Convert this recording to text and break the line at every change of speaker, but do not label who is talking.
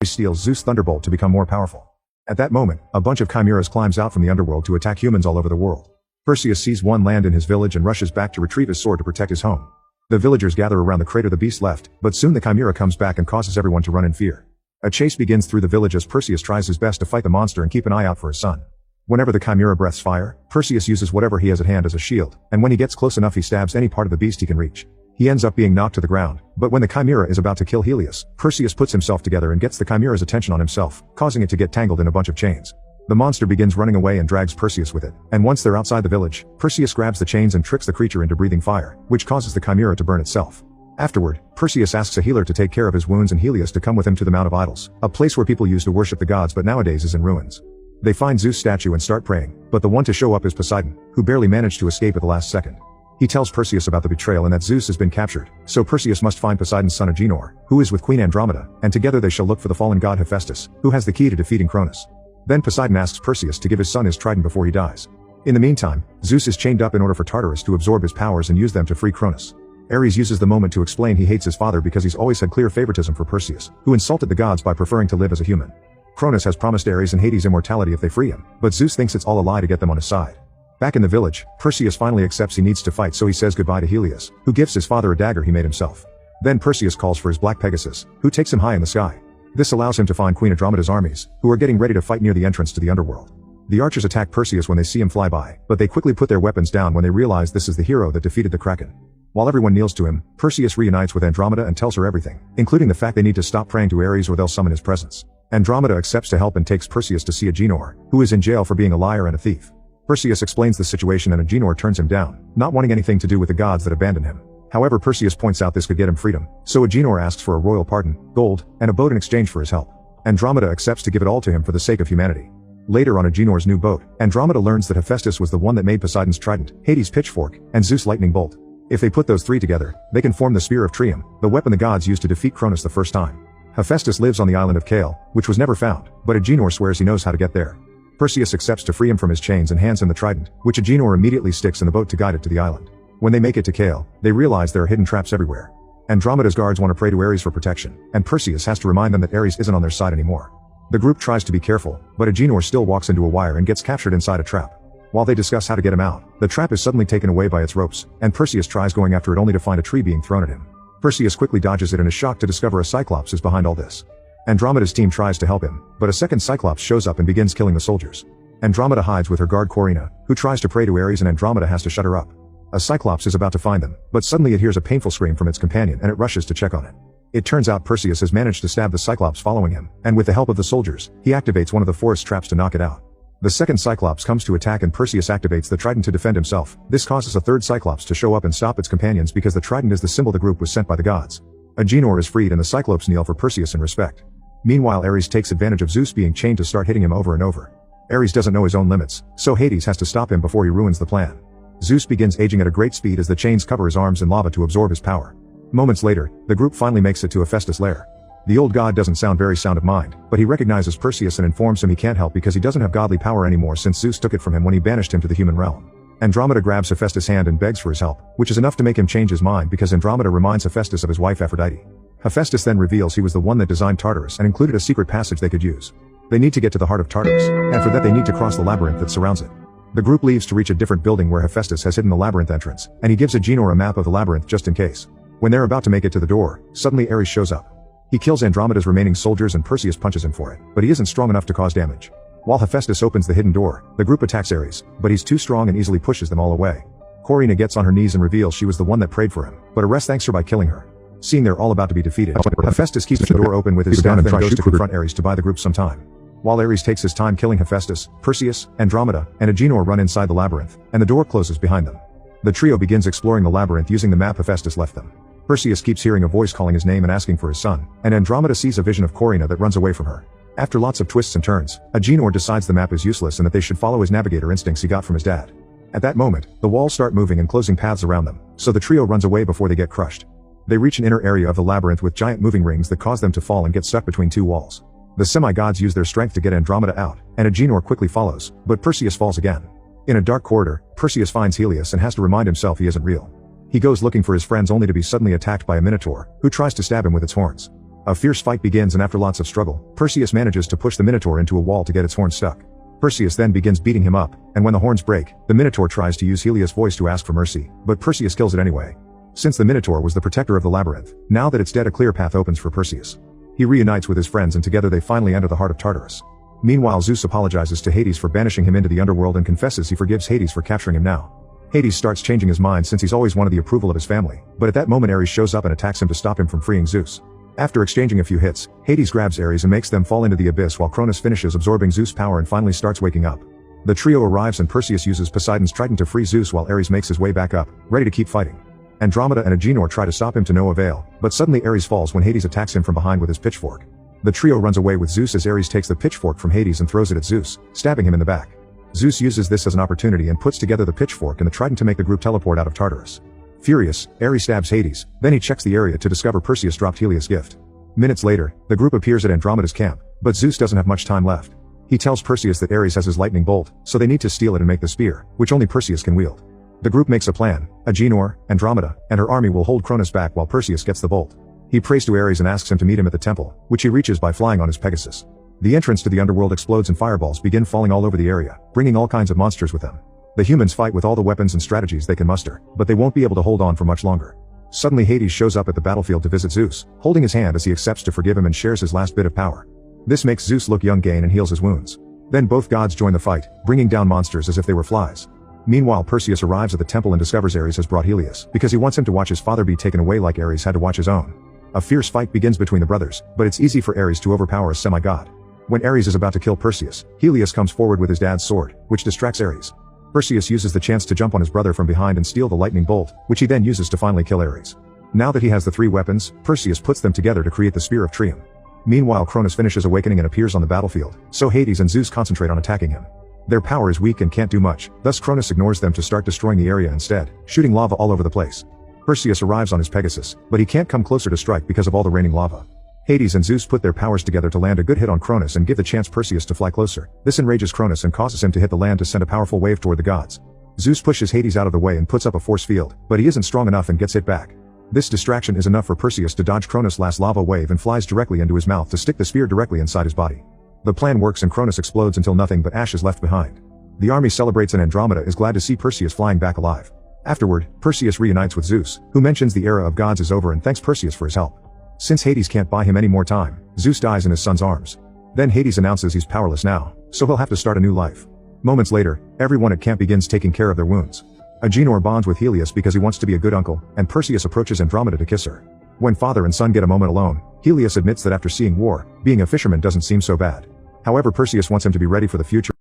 steals Zeus' thunderbolt to become more powerful. At that moment, a bunch of chimeras climbs out from the underworld to attack humans all over the world. Perseus sees one land in his village and rushes back to retrieve his sword to protect his home. The villagers gather around the crater the beast left, but soon the chimera comes back and causes everyone to run in fear. A chase begins through the village as Perseus tries his best to fight the monster and keep an eye out for his son. Whenever the chimera breaths fire, Perseus uses whatever he has at hand as a shield, and when he gets close enough he stabs any part of the beast he can reach. He ends up being knocked to the ground, but when the chimera is about to kill Helios, Perseus puts himself together and gets the chimera's attention on himself, causing it to get tangled in a bunch of chains. The monster begins running away and drags Perseus with it, and once they're outside the village, Perseus grabs the chains and tricks the creature into breathing fire, which causes the chimera to burn itself. Afterward, Perseus asks a healer to take care of his wounds and Helios to come with him to the Mount of Idols, a place where people used to worship the gods but nowadays is in ruins. They find Zeus' statue and start praying, but the one to show up is Poseidon, who barely managed to escape at the last second. He tells Perseus about the betrayal and that Zeus has been captured, so Perseus must find Poseidon's son Agenor, who is with Queen Andromeda, and together they shall look for the fallen god Hephaestus, who has the key to defeating Cronus. Then Poseidon asks Perseus to give his son his trident before he dies. In the meantime, Zeus is chained up in order for Tartarus to absorb his powers and use them to free Cronus. Ares uses the moment to explain he hates his father because he's always had clear favoritism for Perseus, who insulted the gods by preferring to live as a human. Cronus has promised Ares and Hades immortality if they free him, but Zeus thinks it's all a lie to get them on his side. Back in the village, Perseus finally accepts he needs to fight, so he says goodbye to Helios, who gives his father a dagger he made himself. Then Perseus calls for his black Pegasus, who takes him high in the sky. This allows him to find Queen Andromeda's armies, who are getting ready to fight near the entrance to the underworld. The archers attack Perseus when they see him fly by, but they quickly put their weapons down when they realize this is the hero that defeated the Kraken. While everyone kneels to him, Perseus reunites with Andromeda and tells her everything, including the fact they need to stop praying to Ares or they'll summon his presence. Andromeda accepts to help and takes Perseus to see Agenor, who is in jail for being a liar and a thief. Perseus explains the situation and Agenor turns him down, not wanting anything to do with the gods that abandoned him. However, Perseus points out this could get him freedom, so Agenor asks for a royal pardon, gold, and a boat in exchange for his help. Andromeda accepts to give it all to him for the sake of humanity. Later on Agenor's new boat, Andromeda learns that Hephaestus was the one that made Poseidon's trident, Hades' pitchfork, and Zeus' lightning bolt. If they put those three together, they can form the Spear of Trium, the weapon the gods used to defeat Cronus the first time. Hephaestus lives on the island of Kale, which was never found, but Agenor swears he knows how to get there. Perseus accepts to free him from his chains and hands him the trident, which Agenor immediately sticks in the boat to guide it to the island. When they make it to Kale, they realize there are hidden traps everywhere. Andromeda's guards want to pray to Ares for protection, and Perseus has to remind them that Ares isn't on their side anymore. The group tries to be careful, but Agenor still walks into a wire and gets captured inside a trap. While they discuss how to get him out, the trap is suddenly taken away by its ropes, and Perseus tries going after it only to find a tree being thrown at him. Perseus quickly dodges it and is shocked to discover a Cyclops is behind all this. Andromeda's team tries to help him, but a second Cyclops shows up and begins killing the soldiers. Andromeda hides with her guard Corinna, who tries to pray to Ares and Andromeda has to shut her up. A Cyclops is about to find them, but suddenly it hears a painful scream from its companion and it rushes to check on it. It turns out Perseus has managed to stab the Cyclops following him, and with the help of the soldiers, he activates one of the forest traps to knock it out. The second Cyclops comes to attack and Perseus activates the trident to defend himself. This causes a third Cyclops to show up and stop its companions because the trident is the symbol the group was sent by the gods. Agenor is freed and the Cyclopes kneel for Perseus in respect. Meanwhile Ares takes advantage of Zeus being chained to start hitting him over and over. Ares doesn't know his own limits, so Hades has to stop him before he ruins the plan. Zeus begins aging at a great speed as the chains cover his arms in lava to absorb his power. Moments later, the group finally makes it to Hephaestus' lair. The old god doesn't sound very sound of mind, but he recognizes Perseus and informs him he can't help because he doesn't have godly power anymore since Zeus took it from him when he banished him to the human realm. Andromeda grabs Hephaestus' hand and begs for his help, which is enough to make him change his mind because Andromeda reminds Hephaestus of his wife Aphrodite. Hephaestus then reveals he was the one that designed Tartarus and included a secret passage they could use. They need to get to the heart of Tartarus, and for that they need to cross the labyrinth that surrounds it. The group leaves to reach a different building where Hephaestus has hidden the labyrinth entrance, and he gives Agenor a map of the labyrinth just in case. When they're about to make it to the door, suddenly Ares shows up. He kills Andromeda's remaining soldiers and Perseus punches him for it, but he isn't strong enough to cause damage. While Hephaestus opens the hidden door, the group attacks Ares, but he's too strong and easily pushes them all away. Corinna gets on her knees and reveals she was the one that prayed for him, but Ares thanks her by killing her. Seeing they're all about to be defeated, Hephaestus keeps the door open with his staff and goes to confront Ares to buy the group some time. While Ares takes his time killing Hephaestus, Perseus, Andromeda, and Agenor run inside the labyrinth, and the door closes behind them. The trio begins exploring the labyrinth using the map Hephaestus left them. Perseus keeps hearing a voice calling his name and asking for his son, and Andromeda sees a vision of Corinna that runs away from her. After lots of twists and turns, Agenor decides the map is useless and that they should follow his navigator instincts he got from his dad. At that moment, the walls start moving and closing paths around them, so the trio runs away before they get crushed. They reach an inner area of the labyrinth with giant moving rings that cause them to fall and get stuck between two walls. The semi-gods use their strength to get Andromeda out, and Agenor quickly follows, but Perseus falls again. In a dark corridor, Perseus finds Helios and has to remind himself he isn't real. He goes looking for his friends only to be suddenly attacked by a minotaur, who tries to stab him with its horns. A fierce fight begins, and after lots of struggle, Perseus manages to push the Minotaur into a wall to get its horn stuck. Perseus then begins beating him up, and when the horns break, the Minotaur tries to use Helios' voice to ask for mercy, but Perseus kills it anyway. Since the Minotaur was the protector of the labyrinth, now that it's dead, a clear path opens for Perseus. He reunites with his friends, and together they finally enter the heart of Tartarus. Meanwhile, Zeus apologizes to Hades for banishing him into the underworld and confesses he forgives Hades for capturing him now. Hades starts changing his mind since he's always wanted the approval of his family, but at that moment Ares shows up and attacks him to stop him from freeing Zeus. After exchanging a few hits, Hades grabs Ares and makes them fall into the abyss while Cronus finishes absorbing Zeus' power and finally starts waking up. The trio arrives and Perseus uses Poseidon's trident to free Zeus while Ares makes his way back up, ready to keep fighting. Andromeda and Agenor try to stop him to no avail, but suddenly Ares falls when Hades attacks him from behind with his pitchfork. The trio runs away with Zeus as Ares takes the pitchfork from Hades and throws it at Zeus, stabbing him in the back. Zeus uses this as an opportunity and puts together the pitchfork and the trident to make the group teleport out of Tartarus. Furious, Ares stabs Hades, then he checks the area to discover Perseus dropped Helios' gift. Minutes later, the group appears at Andromeda's camp, but Zeus doesn't have much time left. He tells Perseus that Ares has his lightning bolt, so they need to steal it and make the spear, which only Perseus can wield. The group makes a plan. Agenor, Andromeda, and her army will hold Cronus back while Perseus gets the bolt. He prays to Ares and asks him to meet him at the temple, which he reaches by flying on his Pegasus. The entrance to the underworld explodes and fireballs begin falling all over the area, bringing all kinds of monsters with them. The humans fight with all the weapons and strategies they can muster, but they won't be able to hold on for much longer. Suddenly Hades shows up at the battlefield to visit Zeus, holding his hand as he accepts to forgive him and shares his last bit of power. This makes Zeus look young again and heals his wounds. Then both gods join the fight, bringing down monsters as if they were flies. Meanwhile, Perseus arrives at the temple and discovers Ares has brought Helios, because he wants him to watch his father be taken away like Ares had to watch his own. A fierce fight begins between the brothers, but it's easy for Ares to overpower a semi-god. When Ares is about to kill Perseus, Helios comes forward with his dad's sword, which distracts Ares. Perseus uses the chance to jump on his brother from behind and steal the lightning bolt, which he then uses to finally kill Ares. Now that he has the three weapons, Perseus puts them together to create the Spear of Trium. Meanwhile, Cronus finishes awakening and appears on the battlefield, so Hades and Zeus concentrate on attacking him. Their power is weak and can't do much, thus Cronus ignores them to start destroying the area instead, shooting lava all over the place. Perseus arrives on his Pegasus, but he can't come closer to strike because of all the raining lava. Hades and Zeus put their powers together to land a good hit on Cronus and give the chance Perseus to fly closer. This enrages Cronus and causes him to hit the land to send a powerful wave toward the gods. Zeus pushes Hades out of the way and puts up a force field, but he isn't strong enough and gets hit back. This distraction is enough for Perseus to dodge Cronus' last lava wave and flies directly into his mouth to stick the spear directly inside his body. The plan works and Cronus explodes until nothing but ash is left behind. The army celebrates and Andromeda is glad to see Perseus flying back alive. Afterward, Perseus reunites with Zeus, who mentions the era of gods is over and thanks Perseus for his help. Since Hades can't buy him any more time, Zeus dies in his son's arms. Then Hades announces he's powerless now, so he'll have to start a new life. Moments later, everyone at camp begins taking care of their wounds. Agenor bonds with Helios because he wants to be a good uncle, and Perseus approaches Andromeda to kiss her. When father and son get a moment alone, Helios admits that after seeing war, being a fisherman doesn't seem so bad. However, Perseus wants him to be ready for the future